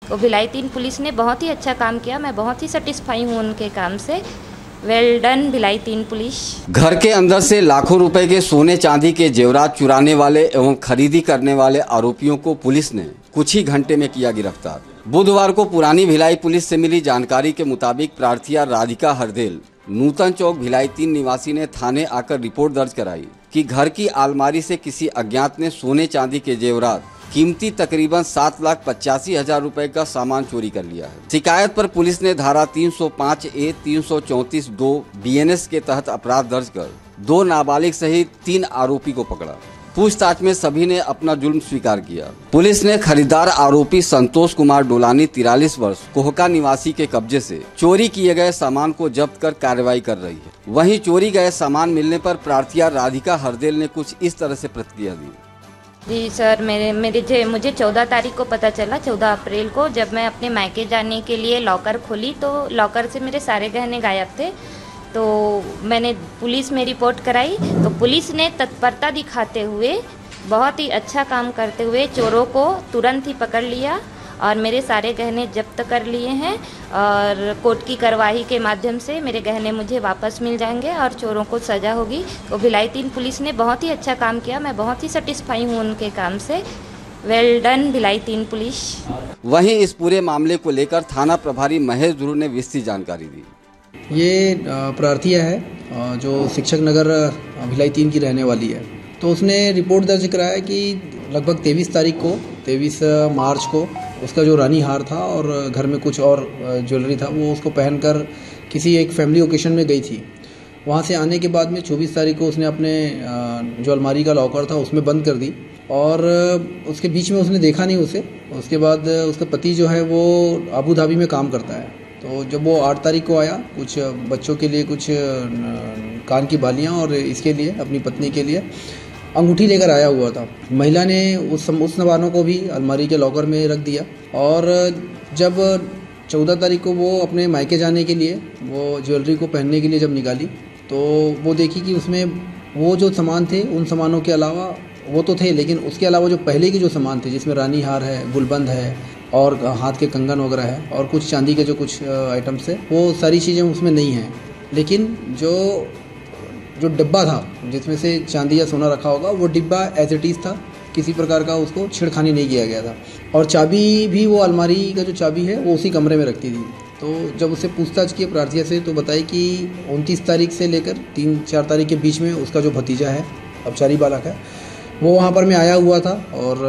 वो भिलाई 3 पुलिस ने बहुत ही अच्छा काम किया। मैं बहुत ही सेटिस्फाई हूँ उनके काम से। Well done Bhilai 3 police. घर के अंदर से लाखों रुपए के सोने चांदी के जेवरात चुराने वाले एवं खरीदी करने वाले आरोपियों को पुलिस ने कुछ ही घंटे में किया गिरफ्तार। बुधवार को पुरानी भिलाई पुलिस से मिली जानकारी के मुताबिक प्रार्थिया राधिका हरदेल नूतन चौक भिलाई 3 निवासी ने थाने आकर रिपोर्ट दर्ज कराई कि घर की अलमारी से किसी अज्ञात ने सोने चांदी के जेवरात कीमती तकरीबन 7,85,000 रुपए का सामान चोरी कर लिया है। शिकायत पर पुलिस ने धारा 305A 334(2) BNS के तहत अपराध दर्ज कर 2 नाबालिग सहित 3 आरोपी को पकड़ा। पूछताछ में सभी ने अपना जुर्म स्वीकार किया। पुलिस ने खरीदार आरोपी संतोष कुमार डोलानी 43 वर्ष कोहका निवासी के कब्जे से चोरी किए गए सामान को जब्त कर कार्रवाई कर रही है। वहीं चोरी गए सामान मिलने पर प्रार्थिया राधिका हरदेल ने कुछ इस तरह से प्रतिक्रिया दी। जी सर, मुझे 14 तारीख को पता चला, 14 अप्रैल को, जब मैं अपने मायके जाने के लिए लॉकर खोली तो लॉकर से मेरे सारे गहने गायब थे। तो मैंने पुलिस में रिपोर्ट कराई तो पुलिस ने तत्परता दिखाते हुए, बहुत ही अच्छा काम करते हुए चोरों को तुरंत ही पकड़ लिया और मेरे सारे गहने जब्त कर लिए हैं और कोर्ट की कार्रवाई के माध्यम से मेरे गहने मुझे वापस मिल जाएंगे और चोरों को सज़ा होगी। तो भिलाई 3 पुलिस ने बहुत ही अच्छा काम किया। मैं बहुत ही सेटिस्फाई हूँ उनके काम से। Well done Bhilai 3 police. वहीं इस पूरे मामले को लेकर थाना प्रभारी महेश ध्रुव ने विस्तृत जानकारी दी। ये प्रार्थिया है जो शिक्षक नगर भिलाई 3 की रहने वाली है। तो उसने रिपोर्ट दर्ज कराया कि लगभग 23 मार्च को उसका जो रानी हार था और घर में कुछ और ज्वेलरी था वो उसको पहनकर किसी एक फैमिली ओकेशन में गई थी। वहाँ से आने के बाद में 24 तारीख को उसने अपने जो अलमारी का लॉकर था उसमें बंद कर दी और उसके बीच में उसने देखा नहीं उसे। उसके बाद उसका पति जो है वो अबू धाबी में काम करता है। तो जब वो 8 तारीख को आया, कुछ बच्चों के लिए कुछ कान की बालियाँ और इसके लिए अपनी पत्नी के लिए अंगूठी लेकर आया हुआ था। महिला ने उस सामानों को भी अलमारी के लॉकर में रख दिया और जब 14 तारीख को वो अपने मायके जाने के लिए वो ज्वेलरी को पहनने के लिए जब निकाली तो वो देखी कि उसमें वो जो सामान थे उन सामानों के अलावा वो तो थे, लेकिन उसके अलावा जो पहले के जो सामान थे जिसमें रानी हार है, गुलबंद है और हाथ के कंगन वगैरह है और कुछ चांदी के जो कुछ आइटम्स है वो सारी चीज़ें उसमें नहीं हैं। लेकिन जो डिब्बा था जिसमें से चांदी या सोना रखा होगा वो डिब्बा एज इट इज़ था, किसी प्रकार का उसको छेड़खानी नहीं किया गया था। और चाबी भी वो अलमारी का जो चाबी है वो उसी कमरे में रखती थी। तो जब उससे पूछताछ की प्रार्थिया से तो बताई कि 29 तारीख से लेकर 3-4 तारीख के बीच में उसका जो भतीजा है, अपचारी बालक है, वो वहाँ पर मैं आया हुआ था और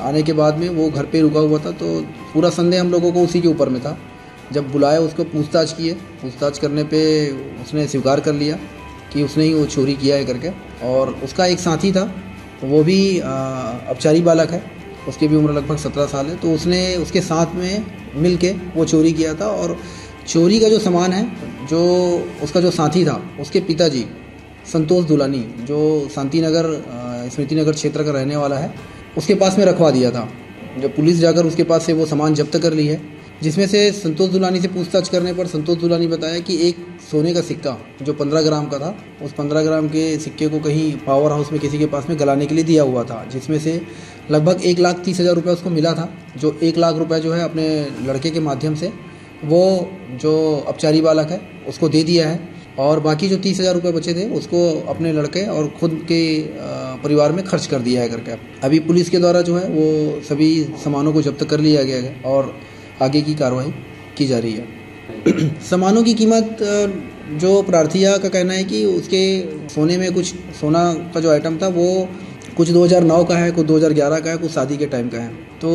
आने के बाद में वो घर पे रुका हुआ था। तो पूरा संदेह हम लोगों को उसी के ऊपर में था। जब बुलाया उसको पूछताछ किए, पूछताछ करने पे उसने स्वीकार कर लिया कि उसने ही वो चोरी किया है करके। और उसका एक साथी था, वो भी अपचारी बालक है, उसकी भी उम्र लगभग 17 साल है। तो उसने उसके साथ में मिल के वो चोरी किया था। और चोरी का जो सामान है, जो उसका जो साथी था उसके पिताजी संतोष दुलानी, जो शांति नगर स्मृति नगर क्षेत्र का रहने वाला है, उसके पास में रखवा दिया था। जब पुलिस जाकर उसके पास से वो सामान जब्त कर ली है, जिसमें से संतोष दुलानी से पूछताछ करने पर संतोष दुलानी बताया कि एक सोने का सिक्का जो 15 ग्राम का था, उस 15 ग्राम के सिक्के को कहीं पावर हाउस में किसी के पास में गलाने के लिए दिया हुआ था, जिसमें से लगभग 1,30,000 रुपये उसको मिला था। जो 1 लाख रुपये जो है अपने लड़के के माध्यम से वो जो अपचारी बालक है उसको दे दिया है और बाकी जो 30,000 रुपये बचे थे उसको अपने लड़के और खुद के परिवार में खर्च कर दिया है करके। अभी पुलिस के द्वारा जो है वो सभी सामानों को जब्त कर लिया गया है और आगे की कार्रवाई की जा रही है। सामानों की कीमत जो प्रार्थिया का कहना है कि उसके सोने में कुछ सोना का जो आइटम था वो कुछ 2009 का है, कुछ 2011 का है, कुछ शादी के टाइम का है। तो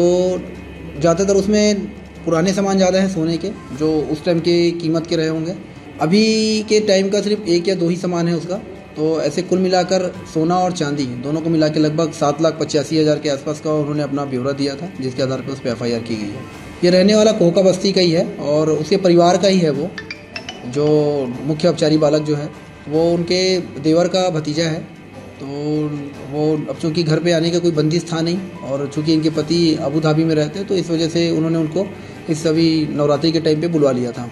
ज़्यादातर उसमें पुराने सामान ज़्यादा हैं सोने के, जो उस टाइम के कीमत के रहे होंगे। अभी के टाइम का सिर्फ 1 या 2 ही सामान है उसका। तो ऐसे कुल मिलाकर सोना और चांदी दोनों को मिला के लगभग 7,85,000 के आसपास का उन्होंने अपना ब्यौरा दिया था, जिसके आधार पर उस पर FIR की गई है। ये रहने वाला कोहका बस्ती का ही है और उसके परिवार का ही है। वो जो मुख्य अपचारी बालक जो है वो उनके देवर का भतीजा है। तो वो अब चूँकि घर पे आने का कोई बंदिश था नहीं और चूँकि इनके पति अबू धाबी में रहते तो इस वजह से उन्होंने उनको इस सभी नवरात्रि के टाइम पे बुलवा लिया था।